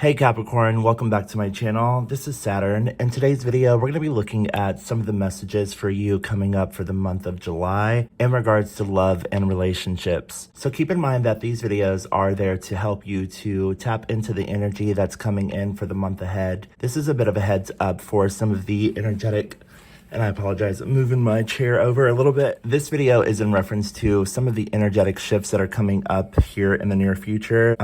Hey Capricorn, welcome back to my channel. This is Saturn. In today's video, we're going to be looking at some of the messages for you coming up for the month of July in regards to love and relationships. So keep in mind that these videos are there to help you to tap into the energy that's coming in for the month ahead. This is a bit of a heads up for some of the energetic, and I apologize, I'm moving my chair over a little bit. This video is in reference to some of the energetic shifts that are coming up here in the near future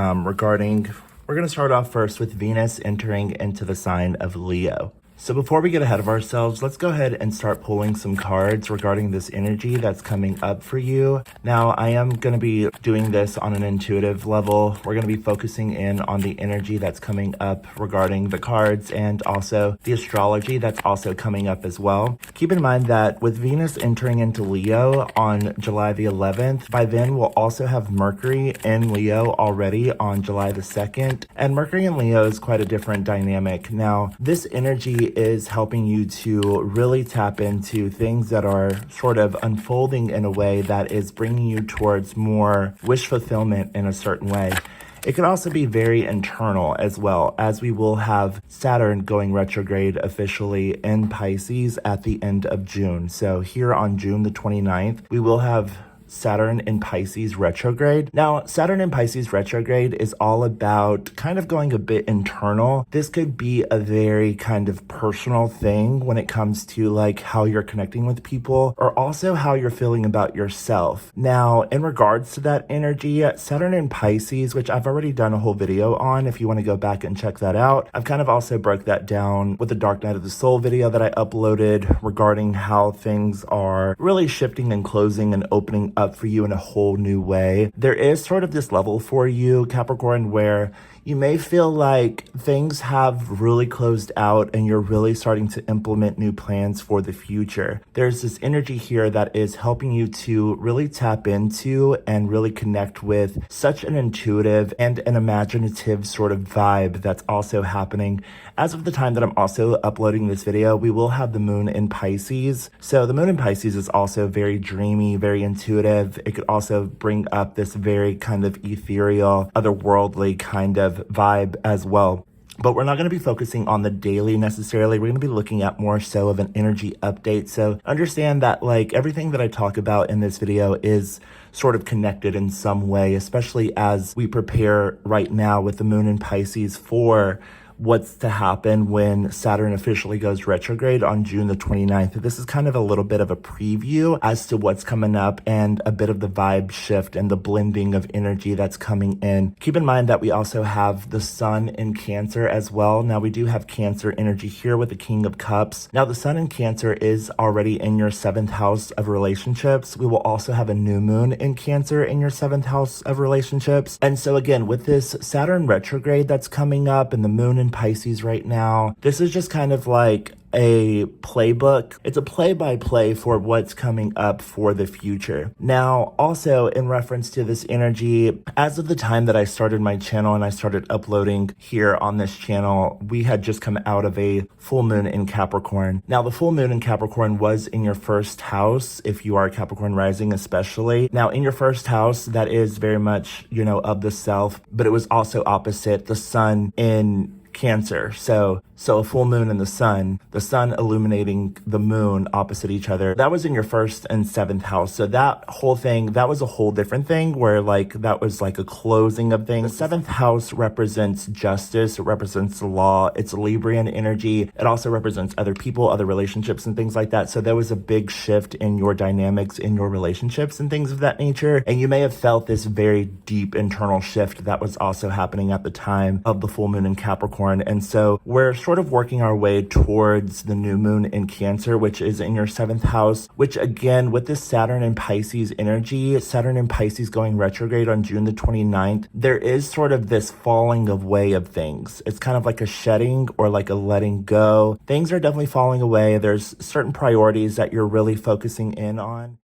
We're going to start off first with Venus entering into the sign of Leo. So before we get ahead of ourselves, let's go ahead and start pulling some cards regarding this energy that's coming up for you. Now, I am going to be doing this on an intuitive level. We're going to be focusing in on the energy that's coming up regarding the cards and also the astrology that's also coming up as well. Keep in mind that with Venus entering into Leo on July the 11th, by then we'll also have Mercury in Leo already on July the 2nd. And Mercury in Leo is quite a different dynamic. Now, this energy is helping you to really tap into things that are sort of unfolding in a way that is bringing you towards more wish fulfillment in a certain way. It could also be very internal as well, as we will have Saturn going retrograde officially in Pisces at the end of June. So here on June the 29th, we will have Saturn in Pisces retrograde. Now, Saturn in Pisces retrograde is all about kind of going a bit internal. This could be a very kind of personal thing when it comes to like how you're connecting with people or also how you're feeling about yourself. Now, in regards to that energy, Saturn in Pisces, which I've already done a whole video on, if you want to go back and check that out. I've kind of also broke that down with the Dark Night of the Soul video that I uploaded regarding how things are really shifting and closing and opening up for you in a whole new way. There is sort of this level for you, Capricorn, where you may feel like things have really closed out and you're really starting to implement new plans for the future. There's this energy here that is helping you to really tap into and really connect with such an intuitive and an imaginative sort of vibe that's also happening. As of the time that I'm also uploading this video, we will have the moon in Pisces. So the moon in Pisces is also very dreamy, very intuitive. It could also bring up this very kind of ethereal, otherworldly kind of vibe as well. But we're not going to be focusing on the daily necessarily. We're going to be looking at more so of an energy update. So understand that like everything that I talk about in this video is sort of connected in some way, especially as we prepare right now with the moon in Pisces for what's to happen when Saturn officially goes retrograde on June the 29th. This is kind of a little bit of a preview as to what's coming up and a bit of the vibe shift and the blending of energy that's coming in. Keep in mind that we also have the sun in Cancer as well. Now we do have Cancer energy here with the King of Cups. Now the sun in Cancer is already in your 7th house of relationships. We will also have a new moon in Cancer in your 7th house of relationships. And so again, with this Saturn retrograde that's coming up and the moon in Pisces right now, this is just kind of like a playbook. It's a play-by-play for what's coming up for the future. Now, also in reference to this energy, as of the time that I started my channel and I started uploading here on this channel, we had just come out of a full moon in Capricorn. Now, the full moon in Capricorn was in your 1st house, if you are Capricorn rising especially. Now, in your 1st house, that is very much, of the self, but it was also opposite the sun in Cancer. So a full moon and the sun illuminating the moon opposite each other. That was in your 1st and 7th house. So that whole thing, that was a whole different thing where like that was like a closing of things. The 7th house represents justice. It represents the law. It's Librian energy. It also represents other people, other relationships and things like that. So there was a big shift in your dynamics, in your relationships and things of that nature. And you may have felt this very deep internal shift that was also happening at the time of the full moon in Capricorn. And so we're sort of working our way towards the new moon in Cancer, which is in your 7th house, which again, with this Saturn and Pisces energy, Saturn and Pisces going retrograde on June the 29th, there is sort of this falling away of things. It's kind of like a shedding or like a letting go. Things are definitely falling away. There's certain priorities that you're really focusing in on.